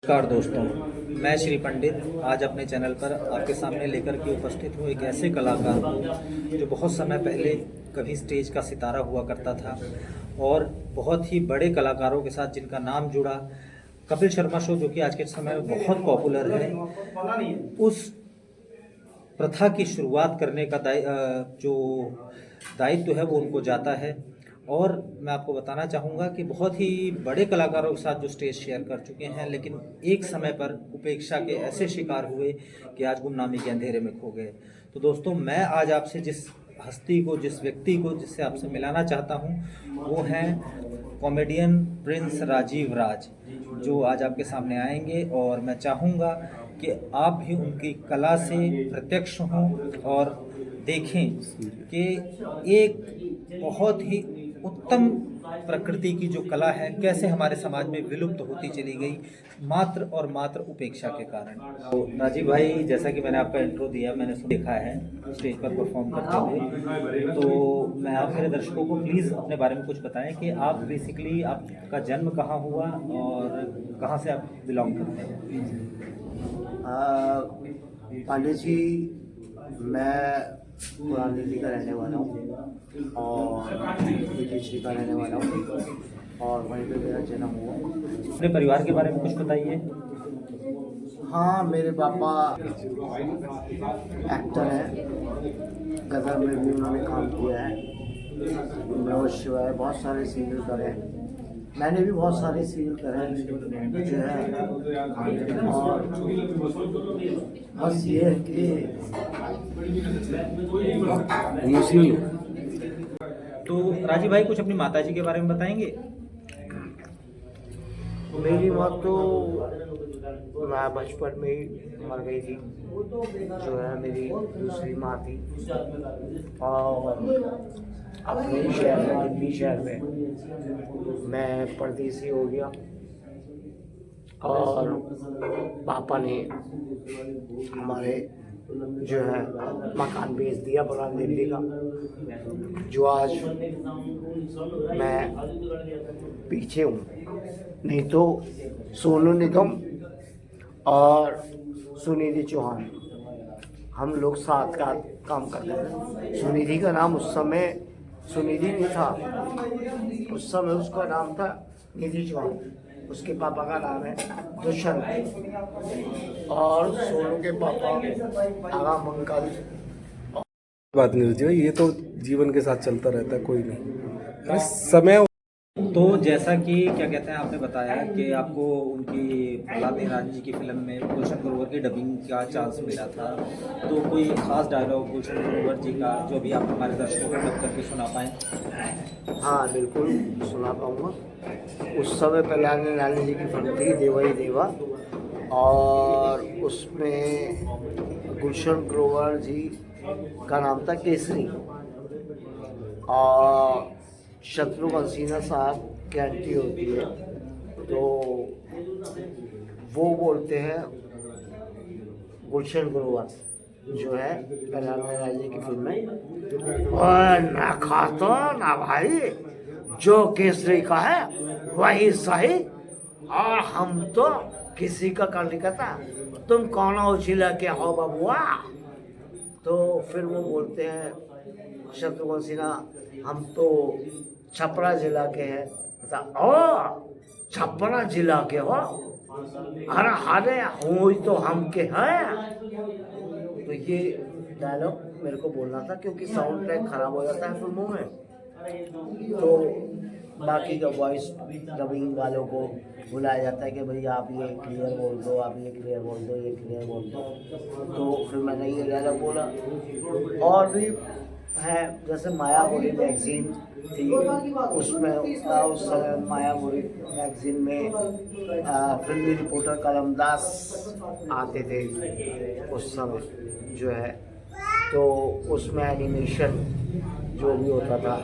नमस्कार दोस्तों, मैं श्री पंडित आज अपने चैनल पर आपके सामने लेकर के उपस्थित हूँ एक ऐसे कलाकार को जो बहुत समय पहले कभी स्टेज का सितारा हुआ करता था और बहुत ही बड़े कलाकारों के साथ जिनका नाम जुड़ा। कपिल शर्मा शो जो कि आज के समय में बहुत पॉपुलर है, उस प्रथा की शुरुआत करने का जो दायित्व है वो उनको जाता है। और मैं आपको बताना चाहूँगा कि बहुत ही बड़े कलाकारों के साथ जो स्टेज शेयर कर चुके हैं, लेकिन एक समय पर उपेक्षा के ऐसे शिकार हुए कि आज गुमनामी के अंधेरे में खो गए। तो दोस्तों, मैं आज आपसे जिस हस्ती को, जिस व्यक्ति को, जिससे आपसे मिलाना चाहता हूँ वो हैं कॉमेडियन प्रिंस राजीव राज, जो आज आपके सामने आएंगे। और मैं चाहूँगा कि आप भी उनकी कला से प्रत्यक्ष हों और देखें कि एक बहुत ही उत्तम प्रकृति की जो कला है कैसे हमारे समाज में विलुप्त होती चली गई मात्र और मात्र उपेक्षा के कारण। तो राजीव भाई, जैसा कि मैंने आपका इंट्रो दिया, मैंने देखा है स्टेज पर परफॉर्म करते हुए, तो मैं आप मेरे दर्शकों को प्लीज़ अपने बारे में कुछ बताएं कि आप बेसिकली, आपका जन्म कहाँ हुआ और कहाँ से आप बिलोंग करते हैं। पांडे जी, मैं पुरानी दिल्ली का रहने वाला हूँ और दिल्ली का रहने वाला हूँ और वहीं पे मेरा जन्म हुआ। अपने परिवार के बारे में कुछ बताइए। हाँ, मेरे पापा एक्टर हैं, गदर में भी उन्होंने काम किया है। नमः शिवाय बहुत सारे सीरियल करे हैं, मैंने भी बहुत सारे सीरियल करे हैं जो है। और बस ये है कि तो राजीव भाई, कुछ अपनी माताजी के बारे में बताएंगे। मेरी माँ तो मैं बचपन में ही मर गई थी, जो है मेरी दूसरी माँ थी। और अपने शहर में, दिल्ली शहर में मैं परदेसी हो गया और पापा ने हमारे जो है मकान बेच दिया पुरानी दिल्ली का, जो आज मैं पीछे हूँ। नहीं तो सोनू निगम और सुनिधि चौहान, हम लोग साथ का काम करते थे। सुनिधि का नाम उस समय सुनिधि नहीं था, उस समय उसका नाम था निधि चौहान। उसके पापा का नाम है दुष्यंत और सोनू के पापा आगा मंगल। बात नहीं रही, ये तो जीवन के साथ चलता रहता है, कोई नहीं। अरे समय तो जैसा कि क्या कहते हैं, आपने बताया कि आपको उनकी अलादीन राज जी की फिल्म में गुलशन ग्रोवर की डबिंग का चांस मिला था, तो कोई खास डायलॉग गुलशन ग्रोवर जी का जो भी आप हमारे दर्शकों को डब करके सुना पाएँ। हाँ, बिल्कुल सुना पाऊँगा। उस समय पहले नानी जी की फिल्म थी देवा ही देवा, और उसमें गुलशन ग्रोवर जी का नाम था केसरी और शत्रुघ्न सिन्हा साहब की एंट्री होती है, तो वो बोलते हैं गुलशन ग्रोवर जो है कल्याण राज्य की फिल्म में, और ना खातो ना भाई, जो केसरी का है वही सही, और हम तो किसी का कर नहीं करता, तुम कौन उछिला के हो बबुआ। तो फिर वो बोलते हैं शत्रुघ्न सिन्हा, हम तो छपरा जिला के हैं। ओ, छपरा जिला के हो, अरे हारे हो तो हम के हैं। तो ये डायलॉग मेरे को बोलना था, क्योंकि साउंड ट्रैक खराब हो जाता है फिल्मों में, तो बाकी का वॉइस डबिंग वालों को बुलाया जाता है कि भाई आप ये क्लियर बोल दो, आप ये क्लियर बोल दो, ये क्लियर बोल दो। तो फिर मैंने ये डायलॉग बोला। और भी है, जैसे मायाबुरी मैगजीन थी, उसमें उस समय मायाबुरी मैगजीन में फिल्मी रिपोर्टर कलमदास आते थे उस समय जो है, तो उसमें एनिमेशन जो भी होता था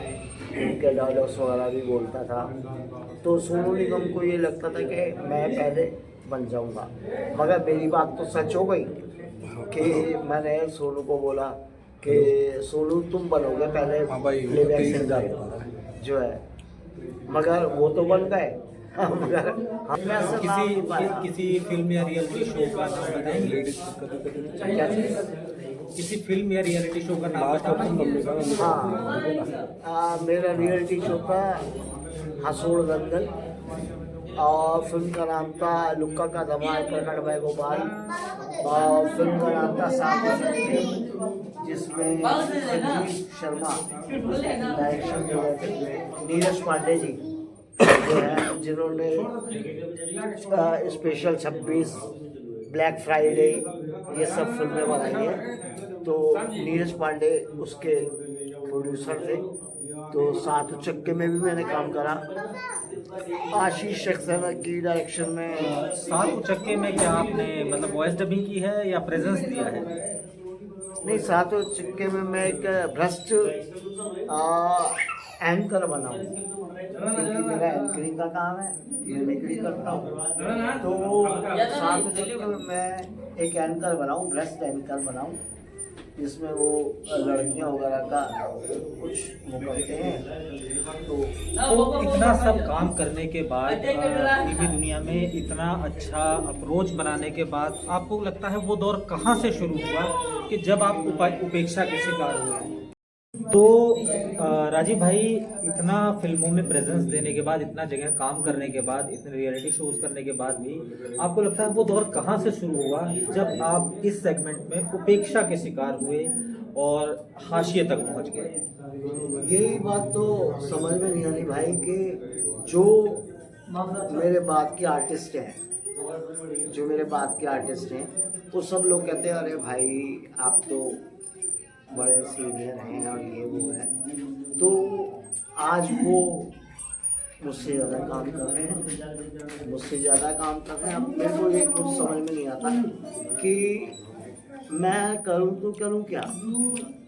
उनके डायलॉग्स वगैरह भी बोलता था। तो सोनू निगम को ये लगता था कि मैं पहले बन जाऊंगा, मगर मेरी बात तो सच हो गई कि मैंने सोनू को बोला कि सोनू तुम बनोगे पहले प्लेबैक सिंगर जो है, मगर वो तो बन गए मगर हम ऐसे नाम नहीं पाया। किसी फिल्म या रियलिटी शो का नाम बताएंगे? क्या चीज़? किसी फिल्म या रियलिटी शो का नाम बताएंगे? हाँ, मेरा रियलिटी शो था हसूड़ दंगल, और फिल्म का नाम था लुक्का का धमाल प्रकट भाई गोपाल, और फिल्म का नाम था सात जिसमें संजीव शर्मा डायरेक्शन जो है, नीरज पांडे जी जो है, जिन्होंने स्पेशल 26, ब्लैक फ्राइडे, ये सब फिल्में बनाई हैं। तो नीरज पांडे उसके प्रोड्यूसर थे। तो सात चक्के में भी मैंने काम करा, आशीष सक्सेना की डायरेक्शन में। सात चक्के में क्या आपने मतलब वॉइस डबिंग की है या प्रेजेंस दिया है? नहीं, सातों चक्के में मैं एक भ्रष्ट एंकर बना हूँ, क्योंकि मेरा एंकरिंग का काम है, मिमिक्री करता हूँ। तो सातों चक्के में मैं एक एंकर बनाऊँ, भ्रष्ट एंकर बनाऊँ, जिसमें वो लड़कियां वगैरह का कुछ वो करते हैं। तो इतना सब काम करने के बाद फिल्मी दुनिया में इतना अच्छा अप्रोच बनाने के बाद आपको लगता है वो दौर कहाँ से शुरू हुआ कि जब आप उपेक्षा के शिकार हुए? तो राजीव भाई, इतना फिल्मों में प्रेजेंस देने के बाद, इतना जगह काम करने के बाद, इतने रियलिटी शोज करने के बाद भी आपको लगता है वो दौर कहाँ से शुरू हुआ जब आप इस सेगमेंट में उपेक्षा के शिकार हुए और हाशिए तक पहुंच गए? यही बात तो समझ में नहीं आनी भाई कि जो मेरे बाद के आर्टिस्ट हैं, जो मेरे बाद के आर्टिस्ट हैं, वो सब लोग कहते हैं अरे भाई आप तो बड़े सीनियर हैं और ये वो है। तो आज वो मुझसे ज़्यादा काम कर रहे हैं, मुझसे ज़्यादा काम कर रहे हैं। अब मेरे को ये कुछ समझ में नहीं आता कि मैं करूँ तो करूँ क्या।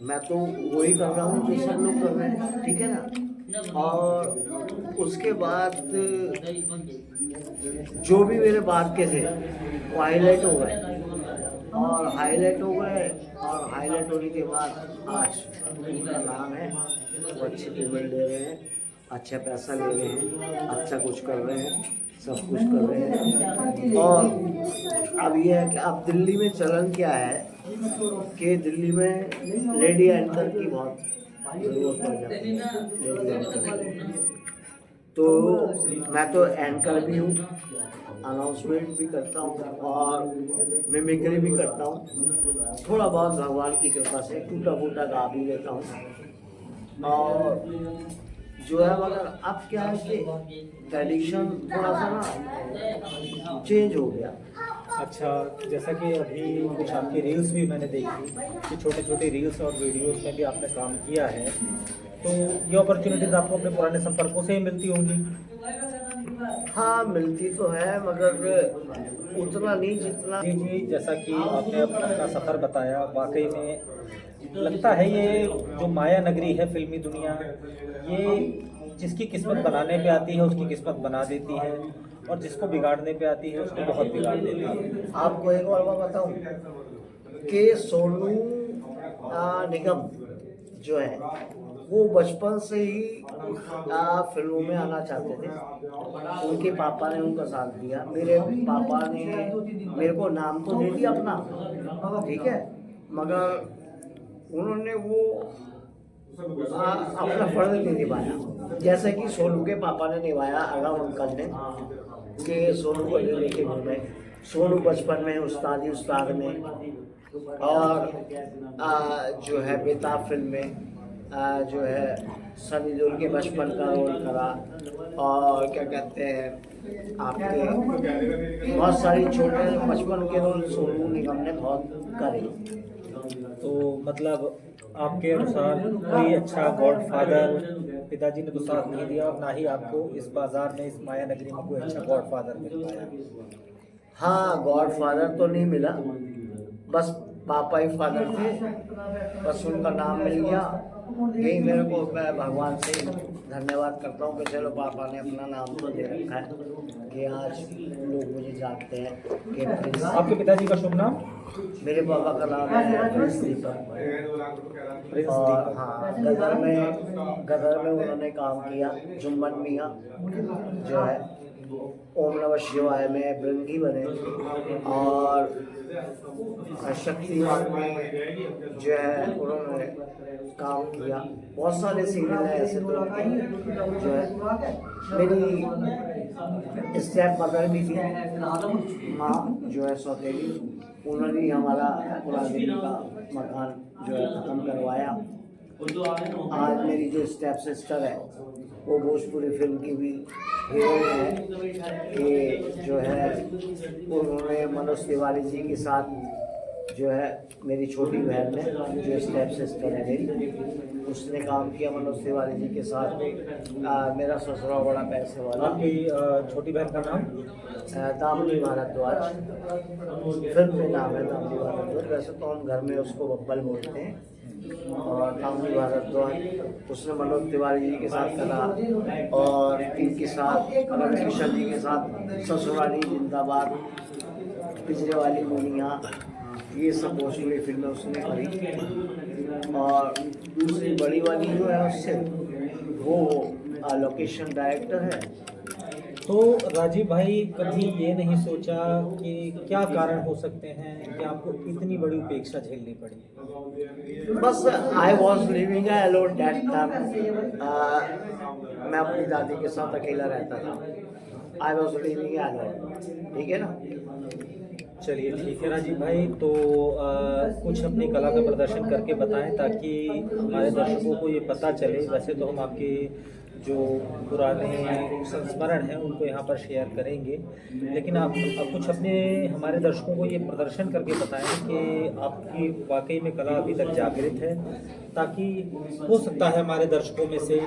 मैं तो वही कर रहा हूँ जो सब लोग कर रहे हैं, ठीक है ना। और उसके बाद जो भी मेरे बाद के थे वो हाईलाइट हो गए, और हाईलाइट हो गए, और हाईलाइट होने के बाद आज उनका नाम है, वो अच्छी पेमेंट दे रहे हैं, अच्छा पैसा ले रहे हैं, अच्छा कुछ कर रहे हैं, सब कुछ कर रहे हैं। और अब ये है कि अब दिल्ली में चलन क्या है कि दिल्ली में लेडी एंकर की बहुत जरूरत पड़ जाती है, लेडी एंकर की। तो मैं तो एंकर भी हूँ, अनाउंसमेंट भी करता हूँ, और मिमिक्री भी करता हूँ। थोड़ा बहुत भगवान की कृपा से टूटा फूटा गा भी लेता हूँ। और जो है, मगर अब क्या है कि ट्रेडिशन थोड़ा सा ना चेंज हो गया। अच्छा, जैसा कि अभी कुछ आपकी रील्स भी मैंने देखी कि छोटे छोटे रील्स और वीडियोस में भी आपने काम किया है, तो ये अपॉर्चुनिटीज़ आपको अपने पुराने संपर्कों से ही मिलती होंगी? हाँ, मिलती तो है, मगर उतना नहीं जितना। जी जी, जैसा कि आपने अपना सफ़र बताया, वाकई में लगता है ये जो माया नगरी है फिल्मी दुनिया, ये जिसकी किस्मत बनाने पे आती है उसकी किस्मत बना देती है, और जिसको बिगाड़ने पे आती है उसको बहुत बिगाड़ देती है। आपको एक और बात बताऊं कि सोनू निगम जो है वो बचपन से ही फिल्मों में आना चाहते थे। उनके पापा ने उनका साथ दिया। मेरे पापा ने मेरे को नाम तो दे दिया अपना, ठीक है, मगर उन्होंने वो अपना फर्ज नहीं निभाया, जैसे कि सोनू के पापा ने निभाया, अगम अंकल ने, कि सोनू को लेके घूमे। सोनू बचपन में उस्ताद में, और जो है बेताब फिल्म में जो है सनी देओल के बचपन का रोल करा, और क्या कहते हैं आपके बहुत सारी छोटे बचपन के रोल सोनू निगम ने बहुत करे। तो मतलब आपके अनुसार कोई अच्छा गॉडफादर पिताजी ने तो साथ नहीं दिया, और ना ही आपको इस बाजार में, इस माया नगरी में कोई अच्छा गॉडफादर मिल पाया? हाँ, गॉडफादर तो नहीं मिला, बस पापा ही फादर थे, बस उनका नाम मिल गया। यही मेरे को, मैं भगवान से धन्यवाद करता हूँ कि चलो पापा ने अपना नाम तो दे रखा है कि आज लोग मुझे जानते हैं कि प्रिंस। आपके पिताजी का शुभ नाम? मेरे पापा का नाम है प्रिंस दीपक। और हाँ, गदर में उन्होंने काम किया, जुम्मन मियाँ जो है, ओम नमः शिवाय में भृंगी बने और शक्तिमान में जो है उन्होंने काम किया। बहुत सारे सीरियल हैं ऐसे तो जो है मेरी स्टेप मदर भी थी माँ जो है सौतेली, उन्होंने ही हमारा पूरा दिल्ली का मकान जो है ख़त्म करवाया। आज मेरी जो स्टेप सिस्टर है वो भोजपुरी फिल्म की भी हीरोइन है कि जो है उन्होंने मनोज तिवारी जी के साथ जो है मेरी छोटी बहन ने जो स्टेप सिस्टर है मेरी, उसने काम किया मनोज तिवारी जी के साथ। मेरा ससुरा बड़ा पैसे वाला। आपकी छोटी बहन का नाम? दामिनी भारद्वाज, फिल्म में नाम है दामिनी भारद्वाज, वैसे तो हम घर में उसको बब्बल बोलते हैं। और दामिनी भारद्वाज उसने मनोज तिवारी जी के साथ करा और इनके साथ रविकिशन जी के साथ ससुराली जिंदाबाद, पिछले वाली मुनिया, ये सब भोजपुरी फिल्में उसने करी। और दूसरी बड़ी वाली जो है उससे वो लोकेशन डायरेक्टर है। तो राजीव भाई कभी ये नहीं सोचा कि क्या कारण हो सकते हैं कि आपको इतनी बड़ी उपेक्षा झेलनी पड़ी? बस I was living alone that time. मैं अपनी दादी के साथ अकेला रहता था। आई वॉज लिविंग अलोन, ठीक है ना। चलिए ठीक है राजीव भाई, तो कुछ अपनी कला का प्रदर्शन करके बताएं ताकि हमारे दर्शकों को ये पता चले। वैसे तो हम आपके जो पुराने संस्मरण हैं उनको यहाँ पर शेयर करेंगे, लेकिन आप कुछ अपने हमारे दर्शकों को ये प्रदर्शन करके बताएं कि आपकी वाकई में कला अभी तक जागृत है, ताकि हो सकता है हमारे दर्शकों में से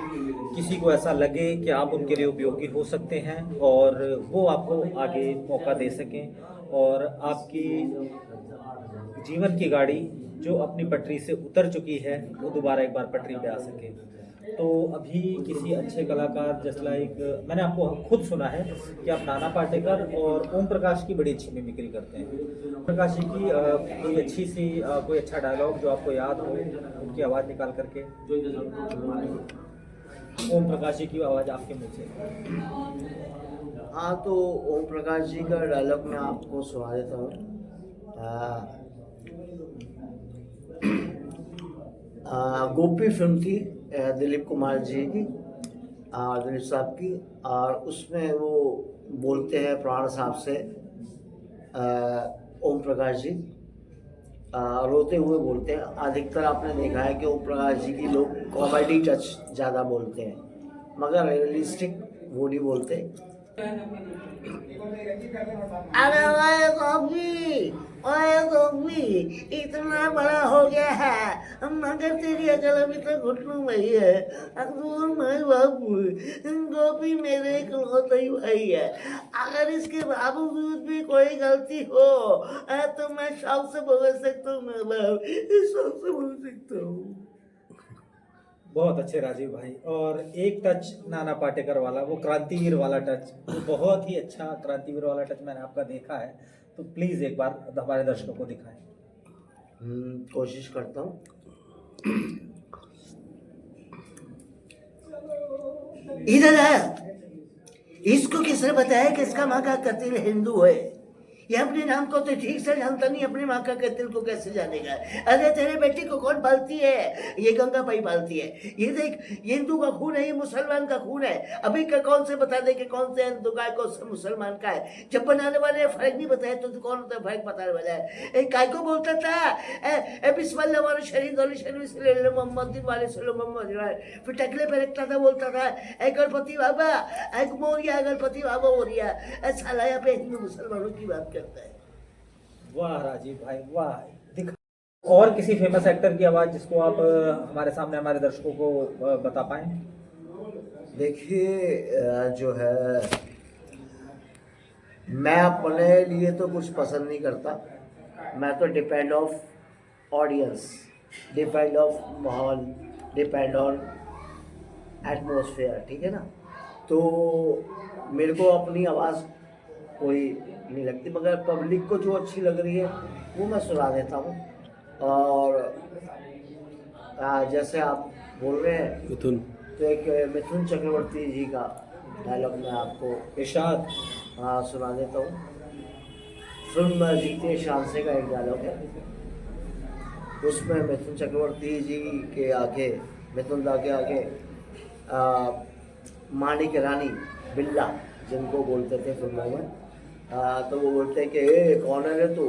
किसी को ऐसा लगे कि आप उनके लिए उपयोगी हो सकते हैं और वो आपको आगे मौका दे सकें और आपकी जीवन की गाड़ी जो अपनी पटरी से उतर चुकी है वो दोबारा एक बार पटरी पे आ सके। तो अभी किसी अच्छे कलाकार जैसे लाइक मैंने आपको खुद सुना है कि आप नाना पाटेकर और ओम प्रकाश की बड़ी अच्छी मिमिक्री करते हैं। ओम प्रकाश जी की कोई अच्छी सी कोई अच्छा डायलॉग जो आपको याद हो, उनकी आवाज़ निकाल करके। ओम प्रकाश जी की आवाज़ आपके मुँह से। हाँ, तो ओम प्रकाश जी का डायलॉग मैं आपको सुना देता हूँ। गोपी फिल्म थी दिलीप कुमार जी की और दिलीप साहब की, और उसमें वो बोलते हैं प्राण साहब से ओम प्रकाश जी रोते हुए बोलते हैं। अधिकतर आपने देखा है कि ओम प्रकाश जी की लोग कॉमेडी टच ज़्यादा बोलते हैं, मगर रियलिस्टिक वो नहीं बोलते। अरे ओए गोपी इतना बड़ा हो गया है मगर तेरी अकल अभी तक घुटनों में ही है। अकबर मैं बाबू गोपी मेरे इकलौते भाई है, अगर इसके बावजूद भी कोई गलती हो तो मैं शौक से बोल सकता हूँ, मैं शौक से बोल सकता हूँ। बहुत अच्छे राजीव भाई। और एक टच नाना पाटेकर वाला, वो क्रांतिवीर वाला टच, वो बहुत ही अच्छा क्रांतिवीर वाला टच मैंने आपका देखा है, तो प्लीज़ एक बार हमारे दर्शकों को दिखाएं। कोशिश करता हूँ। इधर है, इसको किसने बताया कि इसका माँ का कतिल हिंदू है? ये अपने नाम को तो ठीक से जानता नहीं, अपनी माँ का कत्ल को कैसे जानेगा? अरे तेरे बेटी को कौन पालती है? ये गंगा पाई पालती है। ये देख, ये हिंदू का खून है, ये मुसलमान का खून है। अभी का कौन से बता दे कि कौन से हिंदू का है, कौन से मुसलमान का है? जब बनाने वाले फर्क नहीं बताया तो कौन होता है फर्क बताने वाला है? काय को बोलता था बिस्मिल्लाह वाले शरीफ वाले शरीफ मोहम्मद वाले मोहम्मद, फिर टकले पे रखता था, बोलता था गणपति बाबा मोरिया, गणपति बाबा मोरिया। साला यहाँ पे हिंदू मुसलमानों की बात करता है। वाह राजीव भाई वाह। दिखा और किसी फेमस एक्टर की आवाज़ जिसको आप हमारे सामने हमारे दर्शकों को बता पाएं। देखिए जो है, मैं अपने लिए तो कुछ पसंद नहीं करता, मैं तो depend of audience, depend of माहौल, डिपेंड ऑन एटमॉस्फेयर, ठीक है ना। तो मेरे को अपनी आवाज़ कोई नहीं लगती, मगर पब्लिक को जो अच्छी लग रही है वो मैं सुना देता हूँ। और जैसे आप बोल रहे हैं मिथुन, तो एक मिथुन चक्रवर्ती जी का डायलॉग मैं आपको इरशाद। हाँ सुना देता हूँ। फिल्म जीते शानसे का एक डायलॉग है, उसमें मिथुन चक्रवर्ती जी के आगे, मिथुन दा के आगे माणिक रानी बिल्ला जिनको बोलते थे फिल्मों में, तो वो बोलते हैं कि ए कौन है रे तू,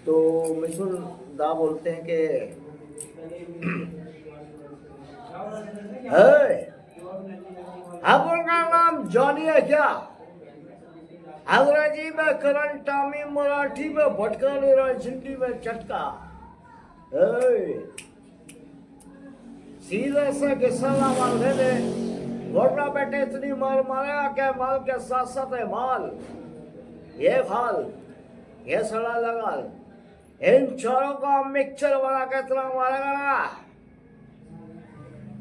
तो मिथुन दा बोलते हैं कि आपका नाम जॉनी है क्या? अंग्रेजी में करण टामी, मराठी में भटका ले रहा, हिंदी में चटका। सीधा सा किस्सा माल दे दे, वरना बेटे इतनी मार मारेगा क्या माल के साथ साथ है माल। ये खाल, ये सड़ा लगा, इन चारों का मिक्सचर बना के इतना मारेगा ना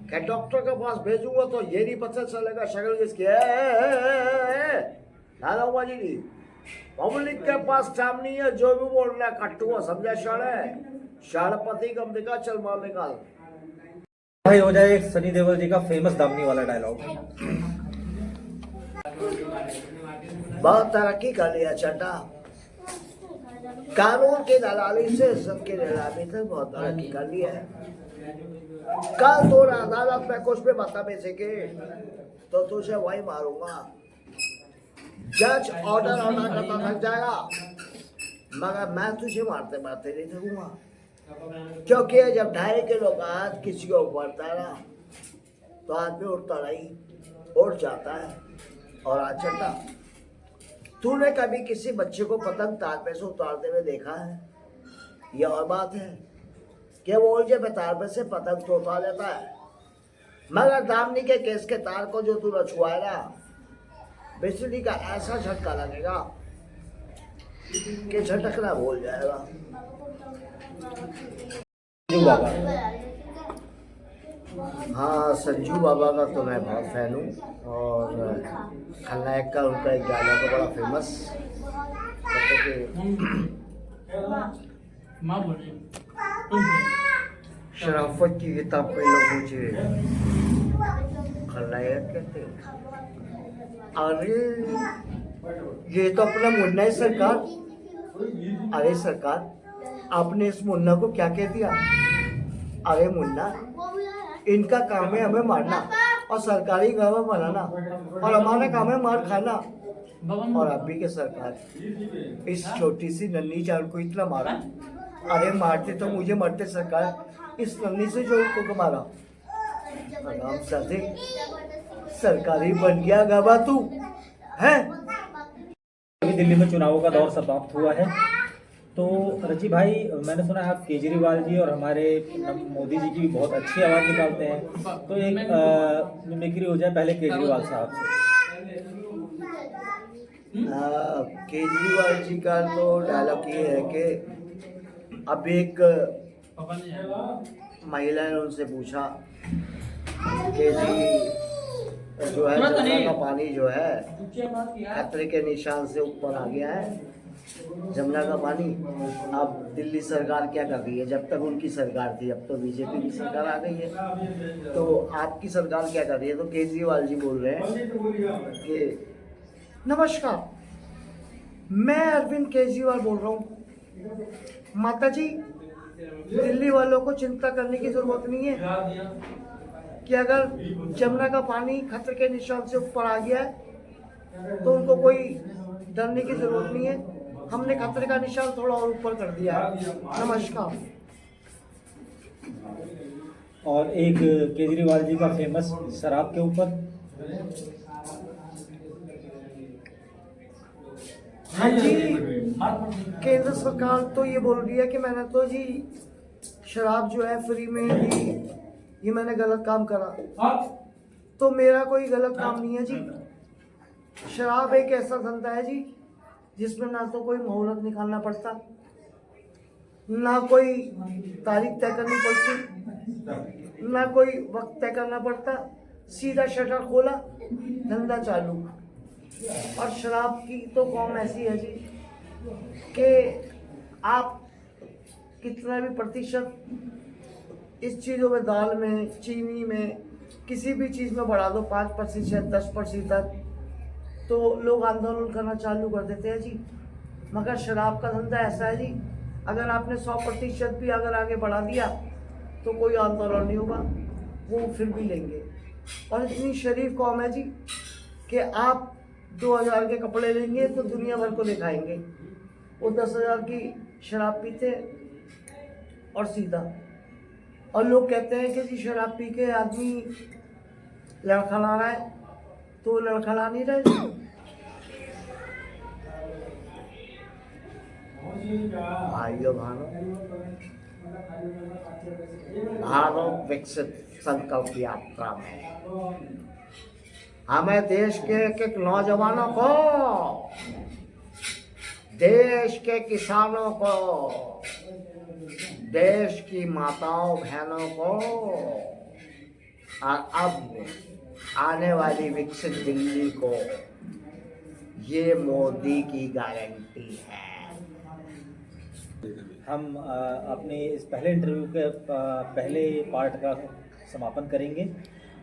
कि डॉक्टर के पास भेजूंगा तो ये नहीं पता चलेगा शक्ल किसकी है। दादा जी पब्लिक के पास टाइम नहीं है, जो भी बोल रहा है कट्टू हुआ समझा शाणे, शाणपति कम दिखा, चल माल निकाल। भाई हो जाए एक सनी देओल जी का फेमस दामनी वाला डायलॉग। बहुत तरक्की कर लिया चड्डा, कानून की दलाली से सबके नीलामी से बहुत तरक्की कर लिया है। कल तो अदालत में कुछ भी बदतमीजी की तो तुझे वही मारूंगा। जज ऑर्डर करता थक जाएगा, मगर मैं तुझे मारते मारते नहीं थकूंगा, क्योंकि जब 2.5 किलो का हाथ किसी को बढ़ता है ना तो आदमी उठता नहीं, उठ जाता है। और आज चलता, तूने कभी किसी बच्चे को पतंग तार पे से उतारते हुए देखा है? यह और बात है कि वो उलझे पे तार पे से पतंग तो उतार लेता है, मगर दामनी के केस के तार को जो तू रछुआएगा, बिजली का ऐसा झटका लगेगा कि झटकना भूल जाएगा। संजू बाबा। हाँ, संजू बाबा का तो मैं बहुत फैन हूँ, और खलनायक का उनका एक गाना तो बड़ा फेमस, शराफत की किताब पे लोग मुझे खलनायक कहते हैं। अरे ये तो अपना मुन्ना है सरकार। अरे सरकार, आपने इस मुन्ना को क्या कह दिया? अरे मुन्ना, इनका काम है हमें मारना और सरकारी गवर्नमेंट बनाना, और हमारा काम है मार खाना। और अभी के सरकार इस छोटी सी नन्ही जान को इतना मारा। अरे मारते तो मुझे मरते सरकार, इस नन्ही से जो को मारा। आराम साथे सरकारी बन गया गवा तू है। अभी दिल्ली में चुनावों का दौर समाप्त हुआ है, तो रजी भाई मैंने सुना है आप केजरीवाल जी और हमारे मोदी जी की भी बहुत अच्छी आवाज़ निकालते हैं, तो एक मिमिक्री हो जाए पहले केजरीवाल साहब से। केजरीवाल जी का तो डायलॉग ये है कि अब एक महिला ने उनसे पूछा कि जी जो है जमुना का पानी जो है खतरे के निशान से ऊपर आ गया है, जमुना का पानी। अब दिल्ली सरकार क्या कर रही है? जब तक उनकी सरकार थी, अब तो बीजेपी की सरकार आ गई है, तो आपकी सरकार क्या कर रही है? तो केजरीवाल जी बोल रहे हैं कि नमस्कार, मैं अरविंद केजरीवाल बोल रहा हूँ। माता जी, दिल्ली वालों को चिंता करने की जरूरत नहीं है कि अगर जमुना का पानी खतरे के निशान से ऊपर आ गया है तो उनको कोई डरने की जरूरत नहीं है। हमने खतरे का निशान थोड़ा और ऊपर कर दिया है। नमस्कार। और एक केजरीवाल जी का फेमस शराब के ऊपर। हाँ जी, केंद्र सरकार तो ये बोल रही है कि मैंने तो जी शराब जो है फ्री में दी, ये मैंने गलत काम करा। तो मेरा कोई गलत काम नहीं है जी। शराब एक ऐसा धंधा है जी जिसमें ना तो कोई मोहलत निकालना पड़ता, ना कोई तारीख तय करनी पड़ती, ना कोई वक्त तय करना पड़ता। सीधा शटर खोला, धंधा चालू। और शराब की तो कौम ऐसी है जी कि आप कितना भी प्रतिशत इस चीज़ों में, दाल में, चीनी में, किसी भी चीज़ में बढ़ा दो 5%, 10%, तो लोग आंदोलन करना चालू कर देते हैं जी। मगर शराब का धंधा ऐसा है जी, अगर आपने 100% भी अगर आगे बढ़ा दिया तो कोई आंदोलन नहीं होगा, वो फिर भी लेंगे। और इतनी शरीफ कौम है जी कि आप 2000 के कपड़े लेंगे तो दुनिया भर को दिखाएंगे, वो 10,000 की शराब पीते और सीधा। और लोग कहते हैं कि जी शराब पी के आदमी लड़खड़ा रहा है, तो लड़खड़ा नहीं रहे। भाइयों बहनों, भारत विकसित संकल्प यात्रा में हमें देश के एक नौजवानों को, देश के किसानों को, देश की माताओं बहनों को और अब आने वाली विकसित दिल्ली को ये मोदी की गारंटी है। हम अपने इस पहले इंटरव्यू के पहले पार्ट का समापन करेंगे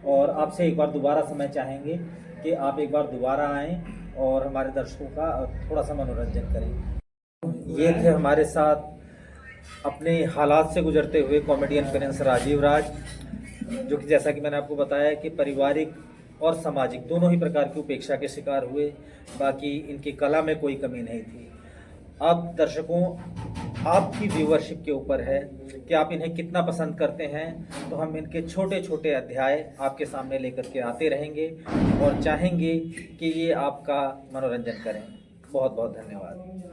और आपसे एक बार दोबारा समय चाहेंगे कि आप एक बार दोबारा आएं और हमारे दर्शकों का थोड़ा सा मनोरंजन करें। ये थे हमारे साथ अपने हालात से गुजरते हुए कॉमेडियन प्रिंस राजीव राज, जो कि जैसा कि मैंने आपको बताया कि पारिवारिक और सामाजिक दोनों ही प्रकार की उपेक्षा के शिकार हुए, बाकी इनकी कला में कोई कमी नहीं थी। अब दर्शकों, आपकी व्यूअरशिप के ऊपर है कि आप इन्हें कितना पसंद करते हैं, तो हम इनके छोटे छोटे अध्याय आपके सामने लेकर के आते रहेंगे और चाहेंगे कि ये आपका मनोरंजन करें। बहुत बहुत धन्यवाद।